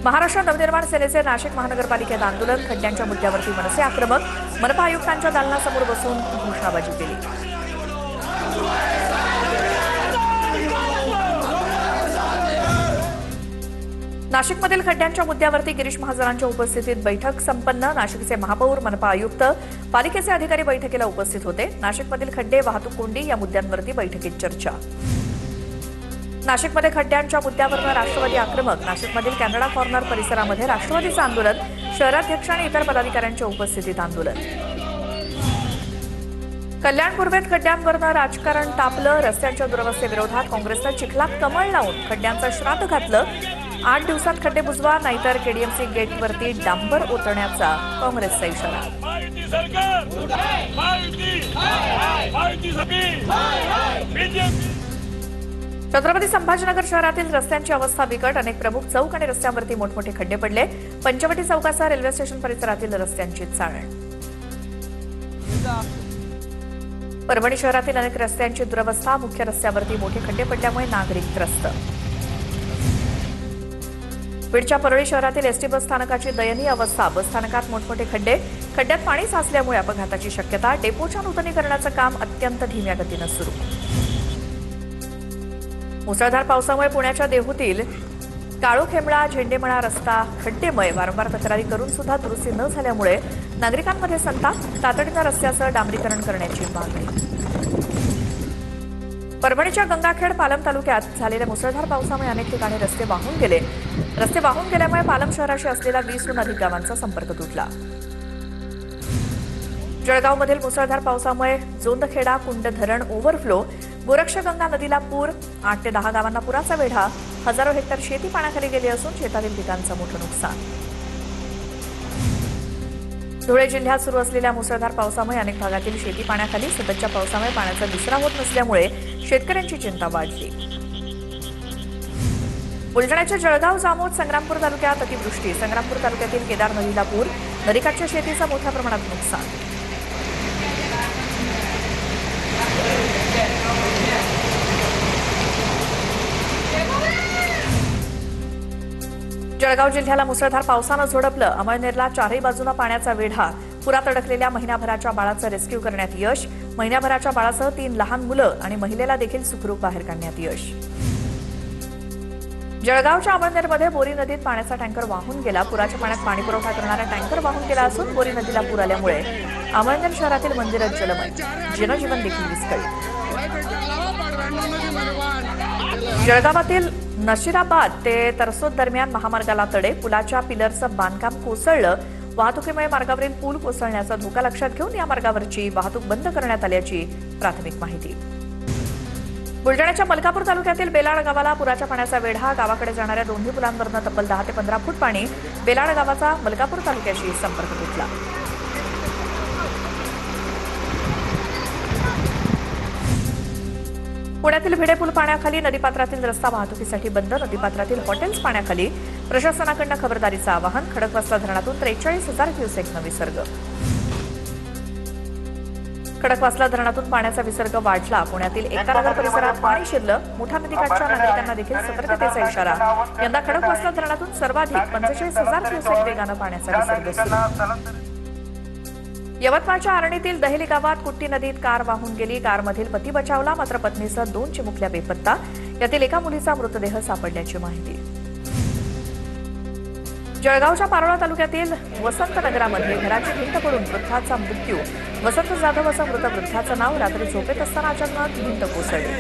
महाराष्ट्र नवनिर्माण सेनेचे नाशिक महानगरपालिकेत आंदोलन, खड्ड्यांच्या मुद्द्यावरती मनसे आक्रमक, मनपा आयुक्तांच्या दालनासमोर बसून घोषणाबाजी केली. नाशिकमधील खड्ड्यांच्या मुद्द्यावरती गिरीश महाजनांच्या उपस्थितीत बैठक संपन्न. नाशिकचे महापौर, मनपा आयुक्त, पालिकेचे अधिकारी बैठकीला उपस्थित होते. नाशिकमधील खड्डे, वाहतूक कोंडी या मुद्द्यांवरती बैठकीत चर्चा. नाशिकमध्ये खड्ड्यांच्या मुद्द्यावर राष्ट्रवादी आक्रमक. नाशिकमधील कॅनडा कॉर्नर परिसरामध्ये राष्ट्रवादीचं आंदोलन, शहराध्यक्ष आणि इतर पदाधिकाऱ्यांच्या उपस्थितीत आंदोलन. कल्याण पूर्वेत खड्ड्यांवरनं राजकारण तापलं. रस्त्यांच्या दुरवस्थेविरोधात काँग्रेसनं चिखलात कमळ लावून खड्ड्यांचं श्राद्ध घातलं. 8 दिवसात खड्डे बुजवा, नाहीतर केडीएमसी गेटवरती डांबर ओतण्याचा काँग्रेसचा इशारा. छत्रपती संभाजीनगर शहरातील रस्त्यांची अवस्था बिकट. अनेक प्रमुख चौक आणि रस्त्यांवरती मोठमोठे खड्डे पडले. पंचवटी चौकासह रेल्वे स्टेशन परिसरातील रस्त्यांची चाळण. परभणी शहरातील अनेक रस्त्यांची दुरवस्था. मुख्य रस्त्यावरती मोठे खड्डे पडल्यामुळे नागरिक त्रस्त. बीडच्या परळी शहरातील एसटी बस स्थानकाची दयनीय अवस्था. बस स्थानकात मोठमोठे खड्डे. खड्ड्यात पाणी साचल्यामुळे अपघाताची शक्यता. डेपोच्या नूतनीकरणाचं काम अत्यंत धीम्या गतीनं सुरू. मुसळधार पावसामुळे पुण्याच्या देहूतील काळोखेमळा झेंडेमळा रस्ता खड्डेमय. वारंवार तक्रारी करून सुद्धा दुरुस्ती न झाल्यामुळे नागरिकांमध्ये संताप. तातडीनं रस्त्याचं डांबरीकरण करण्याची मागणी. परभणीच्या गंगाखेड पालम तालुक्यात झालेल्या मुसळधार पावसामुळे अनेक ठिकाणी रस्ते वाहून गेले. रस्ते वाहून गेल्यामुळे पालम शहराशी असलेला 20हून अधिक गावांचा संपर्क तुटला. जळगावमधील मुसळधार पावसामुळे जोंदखेडा कुंड धरण ओव्हरफ्लो. गोरक्षगंगा नदीला पूर. 8 ते 10 गावांना पुराचा वेढा. हजारो हेक्टर शेती पाण्याखाली गेली असून शेतातील पिकांचं मोठं नुकसान. धुळे जिल्ह्यात सुरू असलेल्या मुसळधार पावसामुळे अनेक भागातील शेती पाण्याखाली. सततच्या पावसामुळे पाण्याचा विसरा होत नसल्यामुळे शेतकऱ्यांची चिंता वाढली. बुलढाण्याच्या जळगाव, जामोद, संग्रामपूर तालुक्यात अतिवृष्टी. संग्रामपूर तालुक्यातील केदार नदीला पूर. नदीकाठच्या शेतीचं मोठ्या प्रमाणात नुकसान. जळगाव जिल्ह्याला मुसळधार पावसानं झोडपलं. अमळनेरला चारही बाजूनं पाण्याचा वेढा. पुरात अडकलेल्या महिनाभराच्या बाळाचं रेस्क्यू करण्यात यश. महिनाभराच्या बाळासह 3 लहान मुलं आणि महिलेला देखील सुखरूप बाहेर काढण्यात यश. जळगावच्या अमळनेरमध्ये बोरी नदीत पाण्याचा टँकर वाहून गेला. पुराच्या पाण्यात पाणी पुरवठा करणारा टँकर वाहून गेला असून बोरी नदीला पूर आल्यामुळे अमळनेर शहरातील मंदिरं जलमय. जनजीवन देखील विस्कळीत. जळगावातील नशिराबाद ते तरसोद दरम्यान महामार्गाला तडे. पुलाच्या पिलरचं बांधकाम कोसळलं. वाहतुकीमुळे मार्गावरील पूल कोसळण्याचा धोका लक्षात घेऊन या मार्गावरची वाहतूक बंद करण्यात आल्याची प्राथमिक माहिती. बुलढाण्याच्या मलकापूर तालुक्यातील बेलाड गावाला पुराच्या पाण्याचा वेढा. गावाकडे जाणाऱ्या दोन्ही पुलांवरनं तब्बल 10 ते 15 फूट पाणी. बेलाड गावाचा मलकापूर तालुक्याशी संपर्क तुटला. पुण्यातील भिडे पूल पाण्याखाली. नदीपात्रातील रस्ता वाहतुकीसाठी बंद. नदीपात्रातील हॉटेल्स पाण्याखाली. प्रशासनाकडून खबरदारीचं आवाहन. खडकवासला धरणातून 43,000 क्युसेकनं विसर्ग. खडकवासला धरणातून पाण्याचा विसर्ग वाढला. पुण्यातील एकतानगर परिसरात पाणी शिरलं. मुठा नदीकाठच्या नागरिकांना देखील सतर्कतेचा इशारा. यंदा खडकवासला धरणातून सर्वाधिक 45,000 क्युसेक वेगानं पाण्याचा विसर्ग सुरू. यवतमाळच्या आरणीतील दहेली गावात कुट्टी नदीत कार वाहून गेली. कारमधील पती बचावला, मात्र पत्नीसह 2 चिमुकल्या बेपत्ता. यातील एका मुलीचा मृतदेह सापडल्याची माहिती. जळगावच्या पारोळा तालुक्यातील वसंतनगरामध्ये घराची भिंत पडून वृद्धाचा मृत्यू. वसंत जाधव असं मृत वृद्धाचं नाव. रात्री झोपेत असताना अचानक भिंत कोसळली.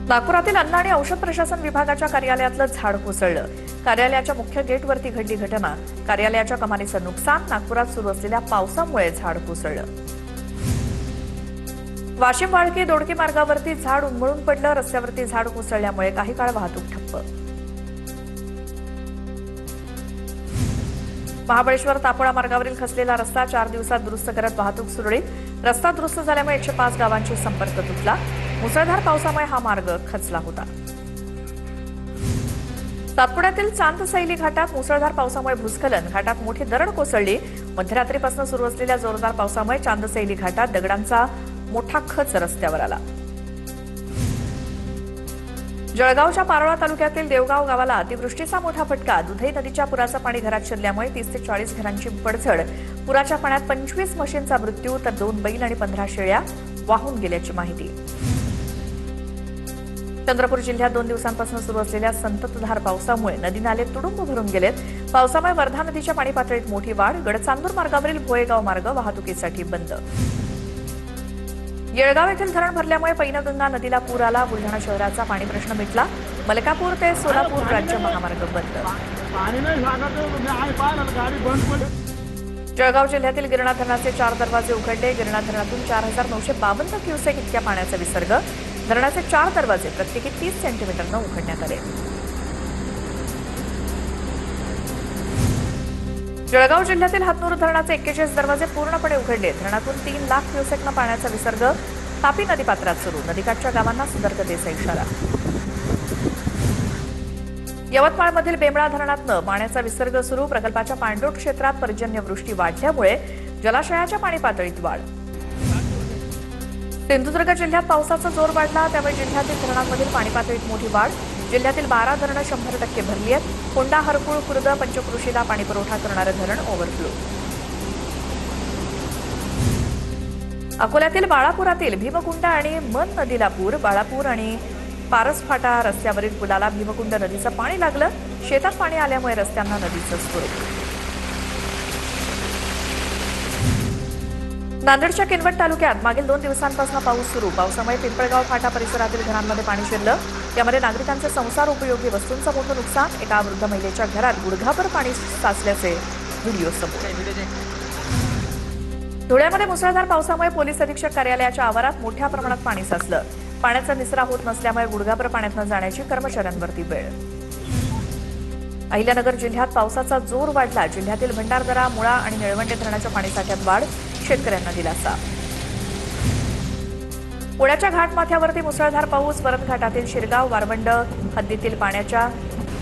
नागपुरातील अन्न आणि औषध प्रशासन विभागाच्या कार्यालयातलं झाड कोसळलं. कार्यालयाच्या मुख्य गेटवरती घडली घटना. कार्यालयाच्या कमानीचं नुकसान. नागपुरात सुरू असलेल्या पावसामुळे झाड कोसळलं. वाशिम वाळकी दोडकी मार्गावरती झाड उन्मळून पडलं. रस्त्यावरती झाड कोसळल्यामुळे काही काळ वाहतूक ठप्प. महाबळेश्वर तापोळा मार्गावरील खचलेला रस्ता 4 दिवसात दुरुस्त करत वाहतूक सुरळीत. रस्ता दुरुस्त झाल्यामुळे 105 गावांशी संपर्क तुटला. मुसळधार पावसामुळे हा मार्ग खचला होता. सातपुड्यातील चांदसैली घाटात मुसळधार पावसामुळे भूस्खलन. घाटात मोठी दरड कोसळली. मध्यरात्रीपासून सुरू असलेल्या जोरदार पावसामुळे चांदसैली घाटात दगडांचा मोठा खच रस्त्यावर आला. जळगावच्या पारोळा तालुक्यातील देवगाव गावाला अतिवृष्टीचा मोठा फटका. दुधई नदीच्या पुराचं पाणी घरात शिरल्यामुळे 30 ते 40 घरांची पडझड. पुराच्या पाण्यात 25 म्हशींचा मृत्यू तर 2 बैल आणि 15 शेळ्या वाहून गेल्याची माहिती. चंद्रपूर जिल्ह्यात 2 दिवसांपासून सुरू असलेल्या संततधार पावसामुळे नदी नाले तुडुंब भरून गेलेत. पावसामुळे वर्धा नदीच्या पाणी पातळीत मोठी वाढ. गडचांदूर मार्गावरील भोयेगाव मार्ग वाहतुकीसाठी बंद. येळगाव येथील धरण भरल्यामुळे पैनगंगा नदीला पूर आला. बुलढाणा शहराचा पाणी प्रश्न मिटला. मलकापूर ते सोलापूर राज्य महामार्ग बंद. जळगाव जिल्ह्यातील गिरणा धरणाचे 4 दरवाजे उघडले. गिरणा धरणातून 4952 क्युसेक इतक्या पाण्याचा विसर्ग. धरणाचे 4 दरवाजे प्रत्येकी 30 सेंटीमीटरनं उघडण्यात आले. जळगाव जिल्ह्यातील हातनूर धरणाचे 41 दरवाजे पूर्णपणे उघडले. धरणातून 3 लाख क्युसेकनं पाण्याचा विसर्ग. तापी नदीपात्रात सुरू. नदीकाठच्या गावांना सतर्कतेचा इशारा. यवतमाळमधील बेमळा धरणातनं पाण्याचा विसर्ग सुरू. प्रकल्पाच्या पाणलोट क्षेत्रात पर्जन्यवृष्टी वाढल्यामुळे जलाशयाच्या पाणी पातळीत वाढ. सिंधुदुर्ग जिल्ह्यात पावसाचा जोर वाढला. त्यामुळे जिल्ह्यातील धरणांमधील पाणी पातळीत मोठी वाढ. जिल्ह्यातील 12 धरणं 100% भरली आहेत. कोंढा, हरकुळ, खुर्द, पंचक्रोशीला पाणी पुरवठा करणारं धरण ओव्हरफ्लो. अकोल्यातील बाळापुरातील भीमकुंड आणि मन नदीला पूर. बाळापूर आणि पारसफाटा रस्त्यावरील पुलाला भीमकुंड नदीचं पाणी लागलं. शेतात पाणी आल्यामुळे रस्त्यांना नदीचं स्वरूप. नांदेडच्या किनवट तालुक्यात मागील 2 दिवसांपासून पाऊस सुरू. पावसामुळे पिंपळगाव फाटा परिसरातील घरांमध्ये पाणी शिरलं. यामध्ये नागरिकांचे संसार उपयोगी वस्तूंचं मोठं नुकसान. एका वृद्ध महिलेच्या घरात गुडघाभर पाणी साचल्याचे व्हिडिओ समोर. धुळ्यामध्ये मुसळधार पावसामुळे पोलीस अधीक्षक कार्यालयाच्या आवारात मोठ्या प्रमाणात पाणी साचलं. पाण्याचा निचरा होत नसल्यामुळे गुडघाभर पाण्यात न जाण्याची कर्मचाऱ्यांवरती वेळ. अहिल्यानगर जिल्ह्यात पावसाचा जोर वाढला. जिल्ह्यातील भंडारदरा, मुळा आणि निळवंडे धरणाच्या पाणीसाठ्यात वाढ. शेतकऱ्यांना दिलासा. पुण्याच्या घाटमाथ्यावरती मुसळधार पाऊस. वरद घाटातील शिरगाव, वारवंड हद्दीतील पाण्याच्या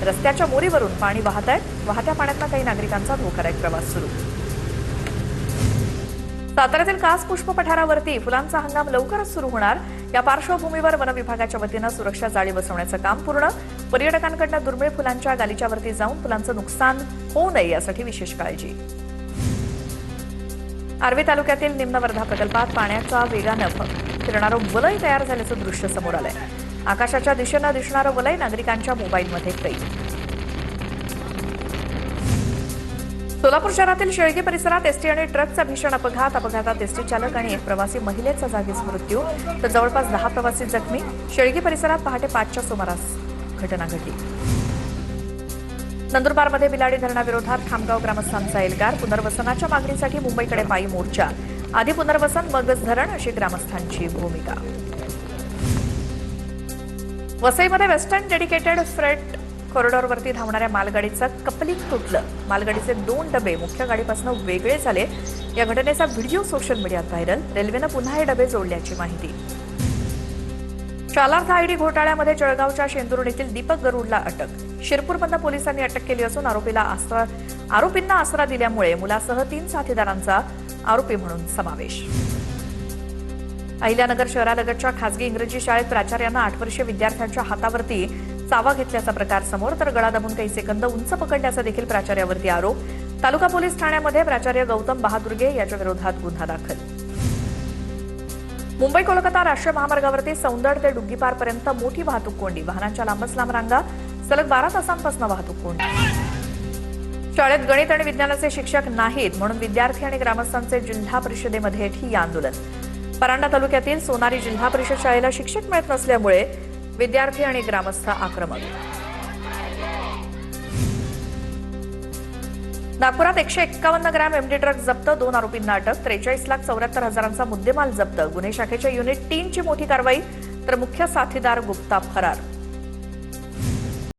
रस्त्याच्या मोरीवरून पाणी वाहत आहे. वाहत्या पाण्यातनं काही नागरिकांचा धोकादायक प्रवास सुरू. साताऱ्यातील कास पुष्प पठारावरती फुलांचा हंगाम लवकरच सुरू होणार. या पार्श्वभूमीवर वन विभागाच्या वतीनं सुरक्षा जाळी बसवण्याचं काम पूर्ण. पर्यटकांकडून दुर्मिळ फुलांच्या गालीच्यावरती जाऊन फुलांचं नुकसान होऊ नये यासाठी विशेष काळजी. आर्वी तालुक्यातील निम्न वर्धा प्रकल्पात पाण्याच्या वेगानं फिरणारं वलय तयार झाल्याचं दृश्य समोर आलंय. आकाशाच्या दिशेनं दिसणारं वलय नागरिकांच्या मोबाईलमध्ये कैद. सोलापूर शहरातील शेळगी परिसरात एसटी आणि ट्रकचा भीषण अपघात. अपघातात एसटी चालक आणि एक प्रवासी महिलेचा जागीच मृत्यू तर जवळपास 10 प्रवासी जखमी. शेळगी परिसरात पहाटे 5च्या सुमारास घटना घडली. नंदुरबारमध्ये बिलाडी धरणाविरोधात खामगाव ग्रामस्थांचा एल्गार. पुनर्वसनाच्या मागणीसाठी मुंबईकडे पायी मोर्चा. आधी पुनर्वसन मगच धरण अशी ग्रामस्थांची भूमिका. वसईमध्ये वेस्टर्न डेडिकेटेड फ्रेट कॉरिडॉरवरती धावणाऱ्या मालगाडीचं कपलिंग तुटलं. मालगाडीचे 2 डबे मुख्य गाडीपासून वेगळे झाले. या घटनेचा व्हिडिओ सोशल मीडियात व्हायरल. रेल्वेनं पुन्हा हे डबे जोडल्याची माहिती. शालार्थ आयडी घोटाळ्यामध्ये जळगावच्या शेंदुर्णीतील दीपक गरुडला अटक. शिरपूरमधून पोलिसांनी अटक केली असून आरोपींना आसरा दिल्यामुळे मुलासह 3 साथीदारांचा आरोपी म्हणून समावेश. अहिल्यानगर शहरालगतच्या खासगी इंग्रजी शाळेत प्राचार्यांना 8 वर्षीय विद्यार्थ्यांच्या हातावरती चावा घेतल्याचा प्रकार समोर तर गळा दाबून काही सेकंद उंच पकडल्याचा देखील प्राचार्यावरती आरोप. तालुका पोलीस ठाण्यामध्ये प्राचार्य गौतम बहादुर्गे याच्या विरोधात गुन्हा दाखल. मुंबई कोलकाता राष्ट्रीय महामार्गावरती सौंदड ते डुग्गीपारपर्यंत मोठी वाहतूक कोंडी. वाहनांच्या लांबच लांब रांगा. सलग 12 तासांपासून वाहतूक कोंडी. शाळेत गणित आणि विज्ञानाचे शिक्षक नाहीत म्हणून विद्यार्थी आणि ग्रामस्थांचे जिल्हा परिषदेमध्ये ठिय्या आंदोलन. परांडा तालुक्यातील सोनारी जिल्हा परिषद शाळेला शिक्षक मिळत नसल्यामुळे विद्यार्थी आणि ग्रामस्थ आक्रमक. नागपुरात 151 ग्रॅम एमडी ड्रग्ज जप्त. 2 आरोपींना अटक. 43,74,000चा मुद्देमाल जप्त. गुन्हे शाखेच्या युनिट 3ची मोठी कारवाई तर मुख्य साथीदार गुप्ता फरार.